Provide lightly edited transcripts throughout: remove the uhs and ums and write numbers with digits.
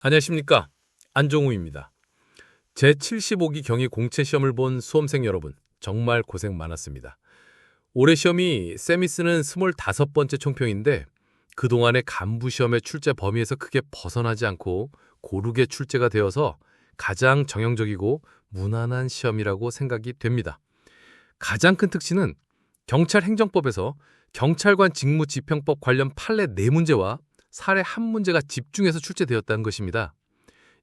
안녕하십니까, 안종우입니다. 제75기 경위 공채 시험을 본 수험생 여러분, 정말 고생 많았습니다. 올해 시험이 쌤이 쓰는 25번째 총평인데 그동안의 간부시험의 출제 범위에서 크게 벗어나지 않고 고르게 출제가 되어서 가장 정형적이고 무난한 시험이라고 생각이 됩니다. 가장 큰 특징은 경찰행정법에서 경찰관 직무집행법 관련 판례 4문제와 사례 1문제가 집중해서 출제되었다는 것입니다.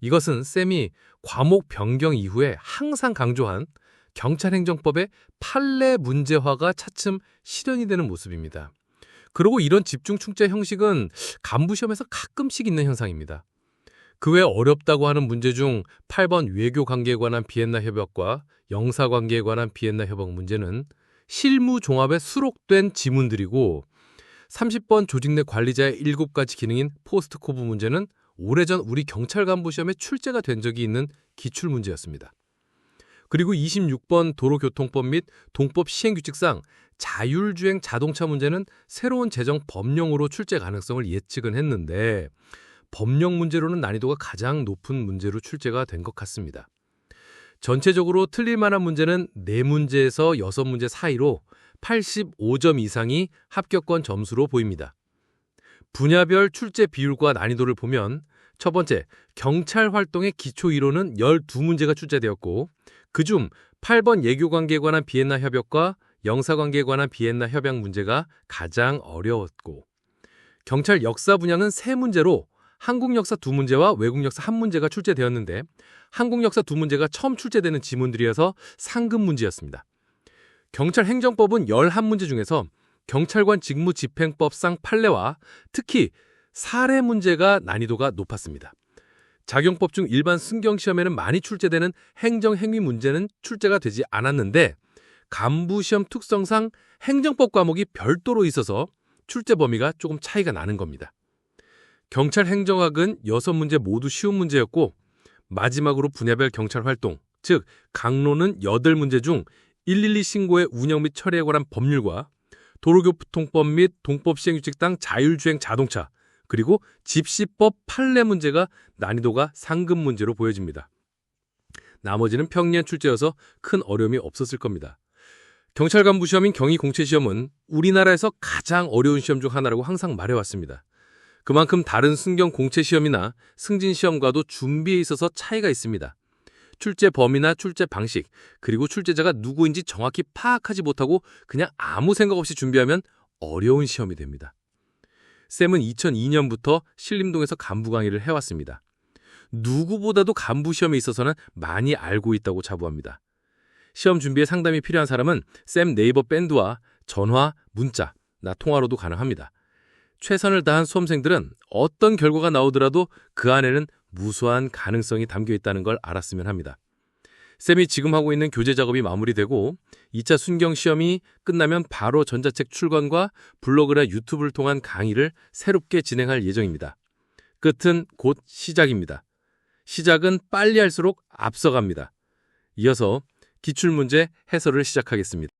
이것은 쌤이 과목 변경 이후에 항상 강조한 경찰행정법의 판례 문제화가 차츰 실현이 되는 모습입니다. 그리고 이런 집중 출제 형식은 간부시험에서 가끔씩 있는 현상입니다. 그 외 어렵다고 하는 문제 중 8번 외교관계에 관한 비엔나 협약과 영사관계에 관한 비엔나 협약 문제는 실무 종합에 수록된 지문들이고 30번 조직 내 관리자의 7가지 기능인 포스트코브 문제는 오래전 우리 경찰 간부 시험에 출제가 된 적이 있는 기출 문제였습니다. 그리고 26번 도로교통법 및 동법 시행규칙상 자율주행 자동차 문제는 새로운 제정 법령으로 출제 가능성을 예측은 했는데 법령 문제로는 난이도가 가장 높은 문제로 출제가 된 것 같습니다. 전체적으로 틀릴 만한 문제는 4문제에서 6문제 사이로 85점 이상이 합격권 점수로 보입니다. 분야별 출제 비율과 난이도를 보면 첫 번째, 경찰 활동의 기초 이론은 12문제가 출제되었고 그중 8번 예교관계에 관한 비엔나 협약과 영사관계에 관한 비엔나 협약 문제가 가장 어려웠고 경찰 역사 분야는 3문제로 한국 역사 2문제와 외국 역사 1문제가 출제되었는데 한국 역사 2문제가 처음 출제되는 지문들이어서 상급 문제였습니다. 경찰 행정법은 11문제 중에서 경찰관 직무집행법상 판례와 특히 사례 문제가 난이도가 높았습니다. 작용법 중 일반 승경시험에는 많이 출제되는 행정행위 문제는 출제가 되지 않았는데 간부시험 특성상 행정법 과목이 별도로 있어서 출제 범위가 조금 차이가 나는 겁니다. 경찰 행정학은 6문제 모두 쉬운 문제였고 마지막으로 분야별 경찰 활동, 즉 강론은 8문제 중 112 신고의 운영 및 처리에 관한 법률과 도로교통법 및 동법 시행규칙상 자율주행 자동차, 그리고 집시법 판례 문제가 난이도가 상급 문제로 보여집니다. 나머지는 평년 출제여서 큰 어려움이 없었을 겁니다. 경찰 간부 시험인 경위 공채 시험은 우리나라에서 가장 어려운 시험 중 하나라고 항상 말해왔습니다. 그만큼 다른 승경 공채 시험이나 승진 시험과도 준비에 있어서 차이가 있습니다. 출제 범위나 출제 방식, 그리고 출제자가 누구인지 정확히 파악하지 못하고 그냥 아무 생각 없이 준비하면 어려운 시험이 됩니다. 쌤은 2002년부터 신림동에서 간부 강의를 해왔습니다. 누구보다도 간부 시험에 있어서는 많이 알고 있다고 자부합니다. 시험 준비에 상담이 필요한 사람은 쌤 네이버 밴드와 전화, 문자, 통화로도 가능합니다. 최선을 다한 수험생들은 어떤 결과가 나오더라도 그 안에는 무수한 가능성이 담겨 있다는 걸 알았으면 합니다. 쌤이 지금 하고 있는 교재 작업이 마무리되고 2차 순경 시험이 끝나면 바로 전자책 출간과 블로그나 유튜브를 통한 강의를 새롭게 진행할 예정입니다. 끝은 곧 시작입니다. 시작은 빨리 할수록 앞서갑니다. 이어서 기출문제 해설을 시작하겠습니다.